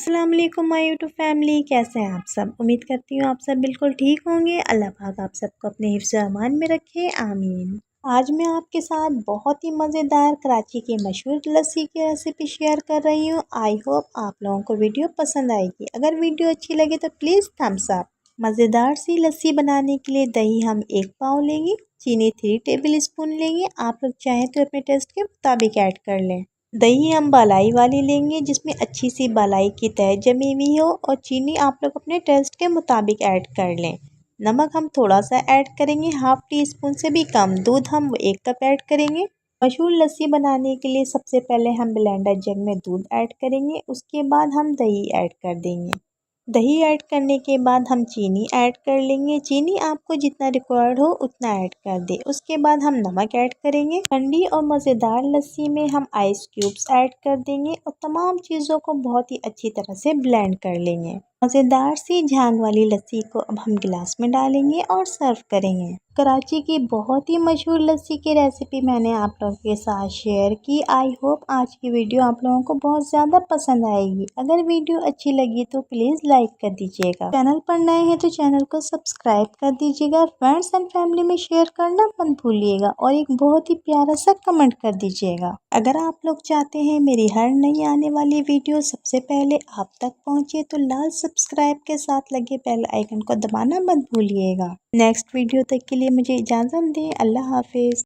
अस्सलाम वालेकुम my YouTube family, कैसे हैं आप सब। उम्मीद करती हूँ आप सब बिल्कुल ठीक होंगे। अल्लाह पाक आप सबको अपने हिफ्ज़ अमान में रखे, आमीन। आज मैं आपके साथ बहुत ही मज़ेदार कराची की मशहूर लस्सी की रेसिपी शेयर कर रही हूँ। आई होप आप लोगों को वीडियो पसंद आएगी। अगर वीडियो अच्छी लगे तो प्लीज़ थम्स अप। मज़ेदार सी लस्सी बनाने के लिए दही हम 1 पाव लेंगे, चीनी 3 टेबल स्पून लेंगे। आप लोग चाहें तो अपने टेस्ट के मुताबिक ऐड कर लें। दही हम बालाई वाली लेंगे जिसमें अच्छी सी बालाई की तह जमी हुई हो, और चीनी आप लोग अपने टेस्ट के मुताबिक ऐड कर लें। नमक हम थोड़ा सा ऐड करेंगे, हाफ टी स्पून से भी कम। दूध हम 1 कप ऐड करेंगे। मशहूर लस्सी बनाने के लिए सबसे पहले हम ब्लेंडर जग में दूध ऐड करेंगे, उसके बाद हम दही ऐड कर देंगे। दही ऐड करने के बाद हम चीनी ऐड कर लेंगे। चीनी आपको जितना रिक्वायर्ड हो उतना ऐड कर दे। उसके बाद हम नमक ऐड करेंगे। ठंडी और मज़ेदार लस्सी में हम आइस क्यूब्स ऐड कर देंगे और तमाम चीज़ों को बहुत ही अच्छी तरह से ब्लेंड कर लेंगे। मज़ेदार सी झाग वाली लस्सी को अब हम गिलास में डालेंगे और सर्व करेंगे। कराची की बहुत ही मशहूर लस्सी की रेसिपी मैंने आप लोगों के साथ शेयर की। आई होप आज की वीडियो आप लोगों को बहुत ज़्यादा पसंद आएगी। अगर वीडियो अच्छी लगी तो प्लीज़ लाइक कर दीजिएगा। चैनल पर नए हैं तो चैनल को सब्सक्राइब कर दीजिएगा। फ्रेंड्स एंड फैमिली में शेयर करना मत भूलिएगा और एक बहुत ही प्यारा सा कमेंट कर दीजिएगा। अगर आप लोग चाहते हैं मेरी हर नई आने वाली वीडियो सबसे पहले आप तक पहुँचे तो लाल सब्सक्राइब के साथ लगे बेल आइकन को दबाना मत भूलिएगा। नेक्स्ट वीडियो तक के लिए मुझे इजाज़त दें। अल्लाह हाफिज़।